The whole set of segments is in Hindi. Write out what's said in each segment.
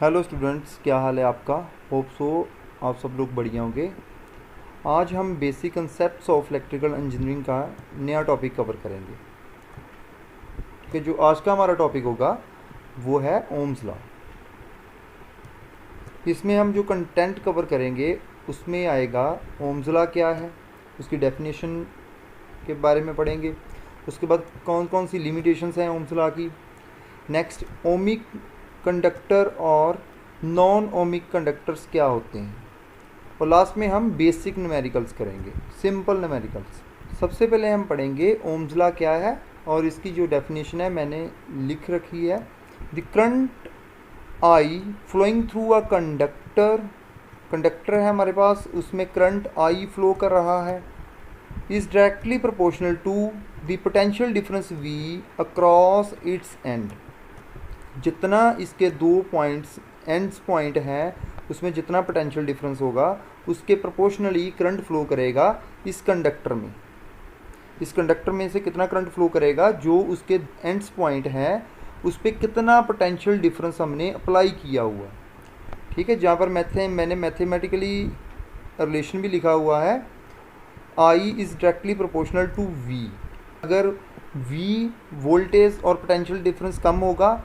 हेलो स्टूडेंट्स, क्या हाल है आपका। होप सो आप सब लोग बढ़िया होंगे। आज हम basic concepts of electrical engineering का नया टॉपिक कवर करेंगे। कि जो आज का हमारा टॉपिक होगा वो है ओम्स लॉ। इसमें हम जो कंटेंट कवर करेंगे उसमें आएगा ओम्स लॉ क्या है, उसकी डेफिनेशन के बारे में पढ़ेंगे। उसके बाद कौन कौन सी लिमिटेशंस हैं ओम्स लॉ की। नेक्स्ट, ओमिक कंडक्टर और नॉन ओमिक कंडक्टर्स क्या होते हैं। और लास्ट में हम बेसिक न्यूमेरिकल्स करेंगे, सिंपल न्यूमेरिकल्स। सबसे पहले हम पढ़ेंगे ओम्स लॉ क्या है और इसकी जो डेफिनेशन है मैंने लिख रखी है। The current I flowing through a conductor, conductor है हमारे पास, उसमें करंट आई फ्लो कर रहा है, is directly proportional to the potential difference V across its end. जितना इसके दो पॉइंट्स एंड्स पॉइंट हैं उसमें जितना पोटेंशियल डिफरेंस होगा उसके प्रोपोर्शनली करंट फ्लो करेगा इस कंडक्टर में। इस कंडक्टर में से कितना करंट फ्लो करेगा, जो उसके एंड्स पॉइंट हैं उस पर कितना पोटेंशियल डिफरेंस हमने अप्लाई किया हुआ। ठीक है, जहाँ पर मैंने मैथमेटिकली रिलेशन भी लिखा हुआ है, I is directly proportional to V. अगर वी वोल्टेज और पोटेंशियल डिफरेंस कम होगा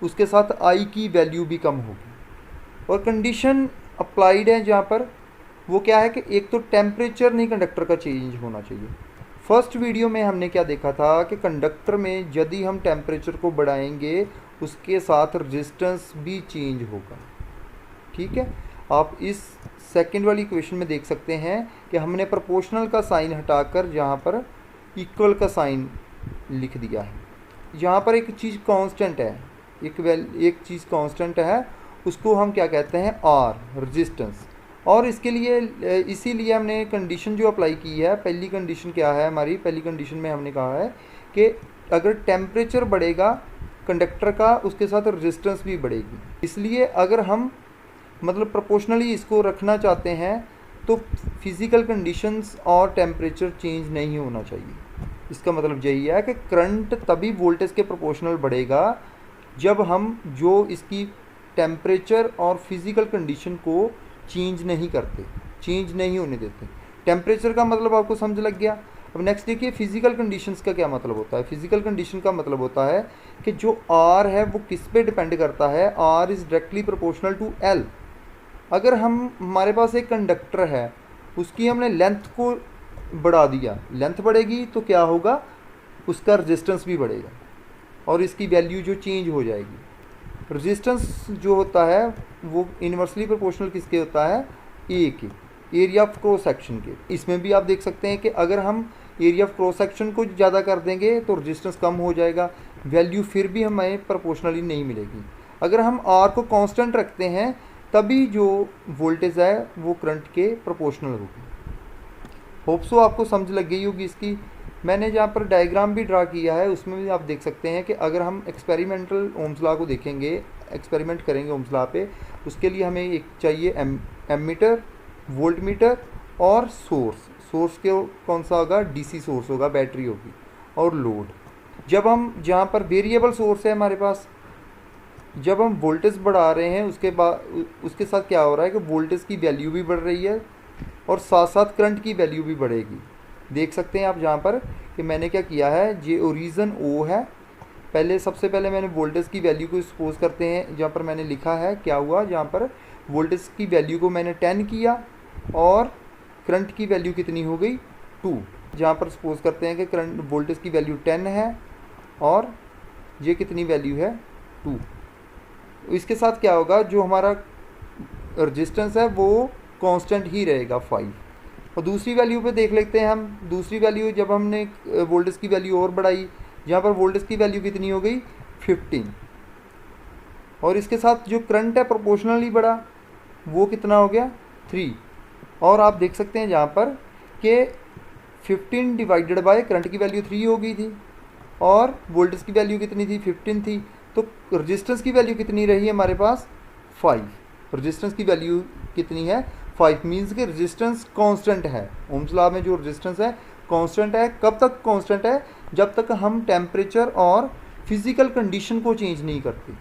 उसके साथ आई की वैल्यू भी कम होगी। और कंडीशन अप्लाइड है जहाँ पर वो क्या है कि एक तो टेम्परेचर नहीं कंडक्टर का चेंज होना चाहिए। फर्स्ट वीडियो में हमने क्या देखा था कि कंडक्टर में यदि हम टेम्परेचर को बढ़ाएंगे उसके साथ रेजिस्टेंस भी चेंज होगा। ठीक है, आप इस सेकंड वाली इक्वेशन में देख सकते हैं कि हमने प्रोपोर्शनल का साइन हटाकर यहाँ पर इक्वल का साइन लिख दिया है। यहाँ पर एक चीज़ कांस्टेंट है, एक चीज़ कांस्टेंट है, उसको हम क्या कहते हैं, आर, रेजिस्टेंस। और इसके लिए इसीलिए हमने कंडीशन जो अप्लाई की है, पहली कंडीशन क्या है हमारी, पहली कंडीशन में हमने कहा है कि अगर टेम्परेचर बढ़ेगा कंडक्टर का उसके साथ रेजिस्टेंस भी बढ़ेगी। इसलिए अगर हम मतलब प्रोपोर्शनली इसको रखना चाहते हैं तो फिज़िकल कंडीशंस और टेम्परेचर चेंज नहीं होना चाहिए। इसका मतलब यही है कि करंट तभी वोल्टेज के प्रोपोर्शनल बढ़ेगा जब हम जो इसकी टेम्परेचर और फिज़िकल कंडीशन को चेंज नहीं करते, चेंज नहीं होने देते। टेम्परेचर का मतलब आपको समझ लग गया। अब नेक्स्ट देखिए फिज़िकल कंडीशंस का क्या मतलब होता है। फिज़िकल कंडीशन का मतलब होता है कि जो आर है वो किस पे डिपेंड करता है, R is directly proportional to L. अगर हमारे पास एक कंडक्टर है उसकी हमने लेंथ को बढ़ा दिया, लेंथ बढ़ेगी तो क्या होगा, उसका रेजिस्टेंस भी बढ़ेगा और इसकी वैल्यू जो चेंज हो जाएगी। रेजिस्टेंस जो होता है वो इन्वर्सली प्रोपोर्शनल किसके होता है, ए के, एरिया ऑफ क्रॉस सेक्शन के। इसमें भी आप देख सकते हैं कि अगर हम एरिया ऑफ क्रॉस सेक्शन को ज़्यादा कर देंगे तो रेजिस्टेंस कम हो जाएगा, वैल्यू फिर भी हमें प्रोपोर्शनली नहीं मिलेगी। अगर हम आर को कांस्टेंट रखते हैं तभी जो वोल्टेज है वो करंट के प्रोपोर्शनल होगी। होप सो आपको समझ लग गई होगी इसकी। मैंने जहाँ पर डायग्राम भी ड्रा किया है उसमें भी आप देख सकते हैं कि अगर हम एक्सपेरिमेंटल ओम्स लॉ को देखेंगे, एक्सपेरिमेंट करेंगे ओम्स लॉ पे, उसके लिए हमें एक चाहिए एमीटर, वोल्ट मीटर और सोर्स। सोर्स के कौन सा होगा, डीसी सोर्स होगा, बैटरी होगी, और लोड। जब हम जहाँ पर वेरिएबल सोर्स है हमारे पास, जब हम वोल्टेज बढ़ा रहे हैं उसके साथ क्या हो रहा है कि वोल्टेज की वैल्यू भी बढ़ रही है और साथ साथ करंट की वैल्यू भी बढ़ेगी। देख सकते हैं आप जहाँ पर कि मैंने क्या किया है, ये ओरिजिन ओ है। सबसे पहले मैंने वोल्टेज की वैल्यू को सपोज करते हैं, जहाँ पर मैंने लिखा है क्या हुआ, जहाँ पर वोल्टेज की वैल्यू को मैंने 10 किया और करंट की वैल्यू कितनी हो गई, 2। जहाँ पर सपोज करते हैं कि करंट वोल्टेज की वैल्यू 10 है और ये कितनी वैल्यू है, 2। इसके साथ क्या होगा, जो हमारा रेजिस्टेंस है वो कांस्टेंट ही रहेगा, 5। और दूसरी वैल्यू पे देख लेते हैं हम। दूसरी वैल्यू जब हमने वोल्टेज की वैल्यू और बढ़ाई, यहाँ पर वोल्टेज की वैल्यू कितनी हो गई, 15। और इसके साथ जो करंट है प्रोपोर्शनली बढ़ा, वो कितना हो गया, 3। और आप देख सकते हैं जहाँ पर कि 15 डिवाइडेड बाय करंट की वैल्यू 3 हो गई थी और वोल्टेज की वैल्यू कितनी थी, 15 थी। तो रेजिस्टेंस की वैल्यू कितनी रही है हमारे पास, 5। रेजिस्टेंस की वैल्यू कितनी है, 5। मीन्स कि रेजिस्टेंस कांस्टेंट है। ओम्स लॉ में जो रेजिस्टेंस है कांस्टेंट है। कब तक कांस्टेंट है, जब तक हम टेम्परेचर और फिज़िकल कंडीशन को चेंज नहीं करते।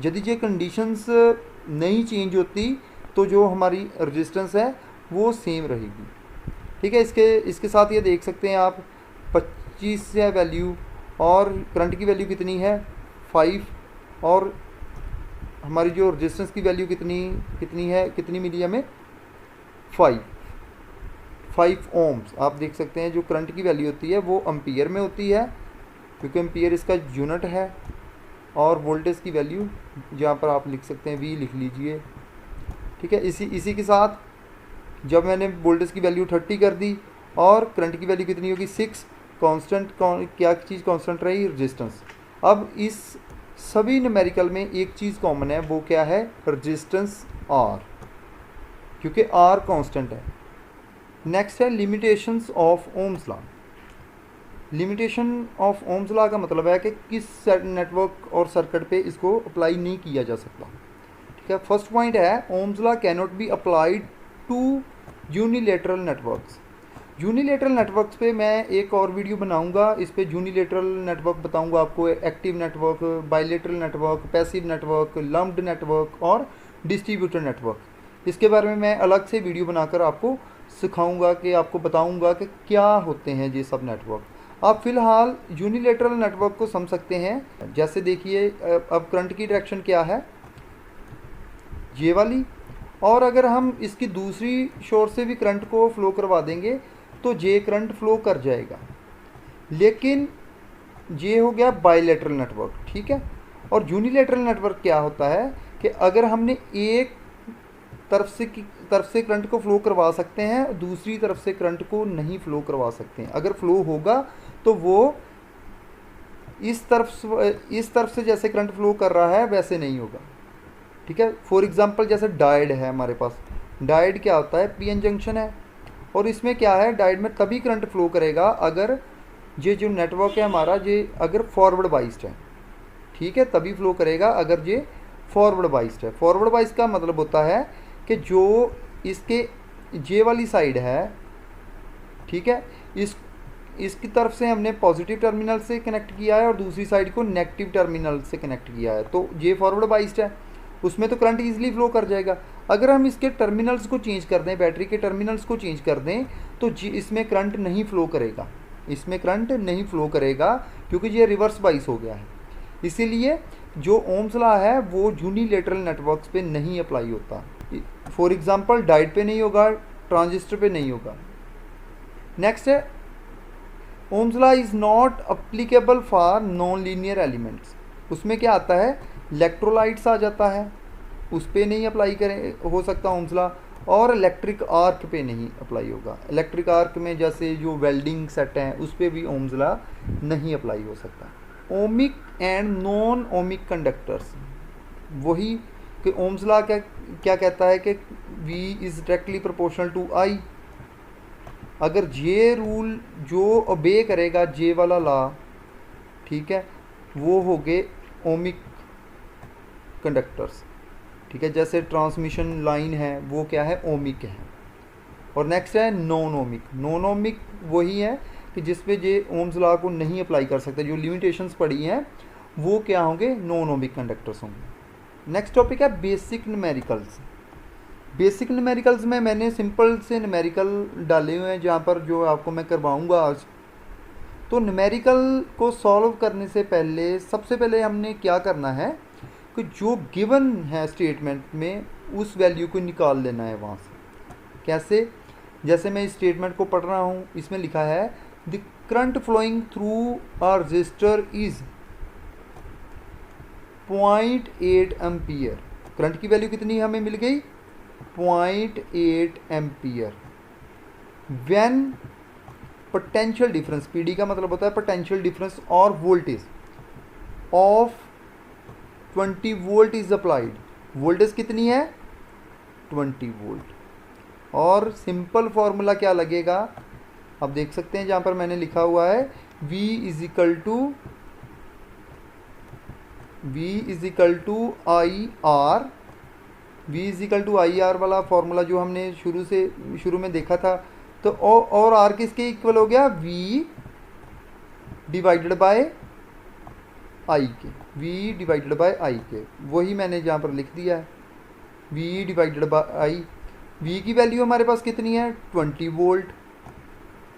यदि ये कंडीशंस नहीं चेंज होती तो जो हमारी रेजिस्टेंस है वो सेम रहेगी। ठीक है, इसके साथ ये देख सकते हैं आप 25 है वैल्यू, और करंट की वैल्यू कितनी है 5, और हमारी जो रेजिस्टेंस की वैल्यू कितनी मिली हमें 5 ओम्स। आप देख सकते हैं जो करंट की वैल्यू होती है वो एम्पियर में होती है, क्योंकि एम्पियर इसका यूनिट है, और वोल्टेज की वैल्यू जहाँ पर आप लिख सकते हैं V लिख लीजिए। ठीक है, इसी के साथ जब मैंने वोल्टेज की वैल्यू 30 कर दी और करंट की वैल्यू कितनी होगी 6, कांस्टेंट क्या चीज़ कांस्टेंट रही रेजिस्टेंस। अब इस सभी न्यूमेरिकल में एक चीज़ कॉमन है, वो क्या है रेजिस्टेंस R, क्योंकि R कांस्टेंट है। नेक्स्ट है limitations of Ohm's law. Limitation of Ohm's law का मतलब है कि किस नेटवर्क और सर्किट पे इसको अप्लाई नहीं किया जा सकता। ठीक है, फर्स्ट पॉइंट है Ohm's law cannot be applied to unilateral networks. Unilateral networks पे मैं एक और वीडियो बनाऊंगा, इस पे यूनिलेटरल नेटवर्क बताऊंगा आपको, active network, bilateral network, passive network, lumped network और डिस्ट्रीब्यूटेड नेटवर्क। इसके बारे में मैं अलग से वीडियो बनाकर आपको सिखाऊंगा, कि आपको बताऊंगा कि क्या होते हैं ये सब नेटवर्क। आप फिलहाल यूनिलेटरल नेटवर्क को समझ सकते हैं। जैसे देखिए अब करंट की डायरेक्शन क्या है ये वाली, और अगर हम इसकी दूसरी शोर से भी करंट को फ्लो करवा देंगे तो ये करंट फ्लो कर जाएगा। लेकिन ये हो गया बाइलेटरल नेटवर्क। ठीक है, और यूनिलेटरल नेटवर्क क्या होता है कि अगर हमने एक तरफ से करंट को फ्लो करवा सकते हैं, दूसरी तरफ से करंट को नहीं फ्लो करवा सकते हैं। अगर फ्लो होगा तो वो इस तरफ से जैसे करंट फ्लो कर रहा है वैसे नहीं होगा। ठीक है, फॉर एग्जांपल जैसे डायोड है हमारे पास, डायोड क्या होता है पीएन जंक्शन है, और इसमें क्या है डायोड में तभी करंट फ्लो करेगा अगर ये जो नेटवर्क है हमारा ये अगर फॉरवर्ड बाइस्ड है। ठीक है, तभी फ्लो करेगा अगर ये फॉरवर्ड बाइस्ड है। फॉरवर्ड बाइस्ड का मतलब होता है कि जो इसके जे वाली साइड है, ठीक है, इसकी तरफ से हमने पॉजिटिव टर्मिनल से कनेक्ट किया है और दूसरी साइड को नेगेटिव टर्मिनल से कनेक्ट किया है, तो ये फॉरवर्ड बाइस्ड है, उसमें तो करंट ईजिली फ्लो कर जाएगा। अगर हम इसके टर्मिनल्स को चेंज कर दें, बैटरी के टर्मिनल्स को चेंज कर दें, तो इसमें करंट नहीं फ्लो करेगा, इसमें करंट नहीं फ्लो करेगा, क्योंकि ये रिवर्स बाइस हो गया है। इसीलिए जो ओम्स लॉ है वो यूनिलेटरल नेटवर्क्स पे नहीं अप्लाई होता। फॉर एग्जांपल डायोड पे नहीं होगा, ट्रांजिस्टर पे नहीं होगा। नेक्स्ट है Ohm's law is not applicable for non linear elements. उसमें क्या आता है इलेक्ट्रोलाइट्स आ जाता है, उस पर नहीं अप्लाई करें हो सकता ओम्स लॉ, और इलेक्ट्रिक आर्क पे नहीं अप्लाई होगा। इलेक्ट्रिक आर्क में जैसे जो वेल्डिंग सेट हैं उस पर भी ओम्स लॉ नहीं अप्लाई हो सकता। Ohmic and non ohmic conductors, वही कि ओम्स लॉ क्या कहता है कि V is directly proportional to I। अगर ये रूल जो ओबे करेगा जे वाला लॉ, ठीक है, वो हो गए ओमिक कंडक्टर्स। ठीक है, जैसे ट्रांसमिशन लाइन है वो क्या है ओमिक है। और नेक्स्ट है नॉन ओमिक। नॉन ओमिक वही है कि जिस पे जे ओम्स लॉ को नहीं अप्लाई कर सकते, जो लिमिटेशंस पड़ी हैं वो क्या होंगे नॉन ओमिक कंडक्टर्स होंगे। नेक्स्ट टॉपिक है बेसिक न्यूमेरिकल्स। बेसिक न्यूमेरिकल्स में मैंने सिंपल से न्यूमेरिकल डाले हुए हैं जहाँ पर जो आपको मैं करवाऊँगा आज। तो न्यूमेरिकल को सॉल्व करने से पहले सबसे पहले हमने क्या करना है कि जो गिवन है स्टेटमेंट में उस वैल्यू को निकाल लेना है वहाँ से। कैसे? जैसे मैं इस स्टेटमेंट को पढ़ रहा हूँ, इसमें लिखा है the current flowing through a resistor is 0.8 ampere. Current की वैल्यू कितनी हमें मिल गई 0.8 ampere. When potential difference, PD का मतलब होता है पोटेंशियल डिफरेंस और voltage of 20 volt is applied. Voltage कितनी है 20 वोल्ट। और सिंपल फॉर्मूला क्या लगेगा आप देख सकते हैं, जहाँ पर मैंने लिखा हुआ है V is equal to I R. V is equal to I R वाला फॉर्मूला जो हमने शुरू में देखा था, तो और R किसके इक्वल हो गया V डिवाइडेड बाय I के। V डिवाइडेड बाय I के, वही मैंने यहाँ पर लिख दिया है, V divided by I। V की वैल्यू हमारे पास कितनी है 20 वोल्ट,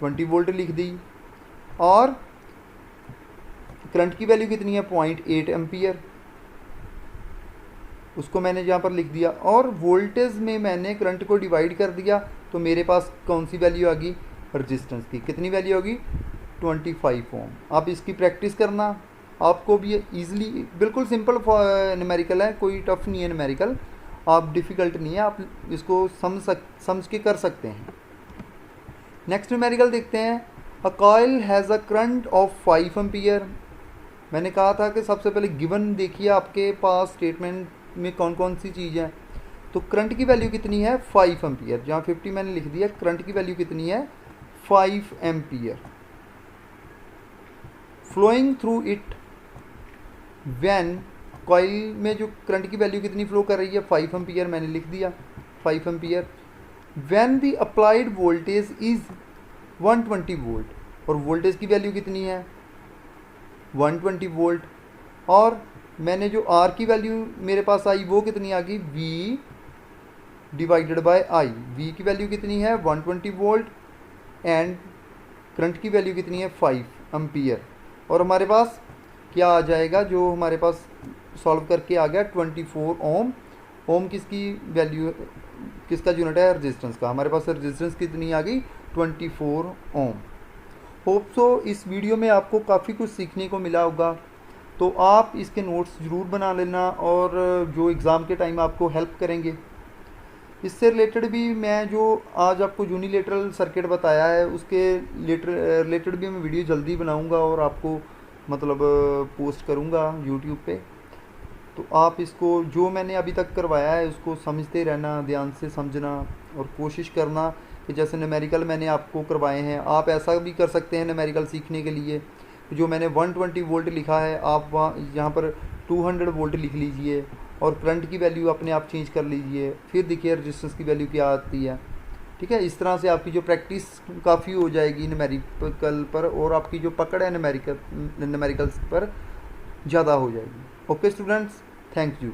20 वोल्ट लिख दी, और करंट की वैल्यू कितनी है 0.8 एम्पियर, उसको मैंने यहाँ पर लिख दिया, और वोल्टेज में मैंने करंट को डिवाइड कर दिया, तो मेरे पास कौन सी वैल्यू आ गई रजिस्टेंस की, कितनी वैल्यू होगी 25 ओम। आप इसकी प्रैक्टिस करना, आपको भी ईजिली, बिल्कुल सिंपल न्यूमेरिकल है, कोई टफ नहीं है न्यूमेरिकल, आप डिफ़िकल्ट नहीं है, आप इसको समझ के कर सकते हैं। नेक्स्ट न्यूमेरिकल देखते हैं। A coil has a current of 5 ampere. मैंने कहा था कि सबसे पहले गिवन देखिए आपके पास स्टेटमेंट में कौन कौन सी चीज़ है। तो करंट की वैल्यू कितनी है 5 एम्पियर, जहाँ 50 मैंने लिख दिया, करंट की वैल्यू कितनी है 5 ampere. Flowing through it when, coil में जो करंट की वैल्यू कितनी फ्लो कर रही है 5 एम्पियर, मैंने लिख दिया 5 ampere. When the applied voltage is 120 volt, और वोल्टेज की वैल्यू कितनी है 120 वोल्ट, और मैंने जो आर की वैल्यू मेरे पास आई वो कितनी आ गई V divided by I। V की वैल्यू कितनी है 120 वोल्ट, एंड करंट की वैल्यू कितनी है 5 एम्पियर, और हमारे पास क्या आ जाएगा, जो हमारे पास सॉल्व करके आ गया 24 ओम। ओम किसकी वैल्यू, किसका यूनिट है रेजिस्टेंस का, हमारे पास रेजिस्टेंस कितनी आ गई 24 ओम। होप सो इस वीडियो में आपको काफ़ी कुछ सीखने को मिला होगा, तो आप इसके नोट्स ज़रूर बना लेना, और जो एग्ज़ाम के टाइम आपको हेल्प करेंगे। इससे रिलेटेड भी मैं जो आज आपको यूनिलेटरल सर्किट बताया है, उसके रिलेटेड भी मैं वीडियो जल्दी बनाऊंगा और आपको मतलब पोस्ट करूंगा यूट्यूब पे। तो आप इसको जो मैंने अभी तक करवाया है उसको समझते रहना, ध्यान से समझना, और कोशिश करना कि जैसे न्यूमेरिकल मैंने आपको करवाए हैं, आप ऐसा भी कर सकते हैं न्यूमेरिकल सीखने के लिए। जो मैंने 120 वोल्ट लिखा है, आप वहाँ यहाँ पर 200 वोल्ट लिख लीजिए, और करंट की वैल्यू अपने आप चेंज कर लीजिए, फिर देखिए रेजिस्टेंस की वैल्यू क्या आती है। ठीक है, इस तरह से आपकी जो प्रैक्टिस काफ़ी हो जाएगी न्यूमेरिकल पर, और आपकी जो पकड़ है न्यूमेरिकल्स पर ज़्यादा हो जाएगी। Okay students, thank you.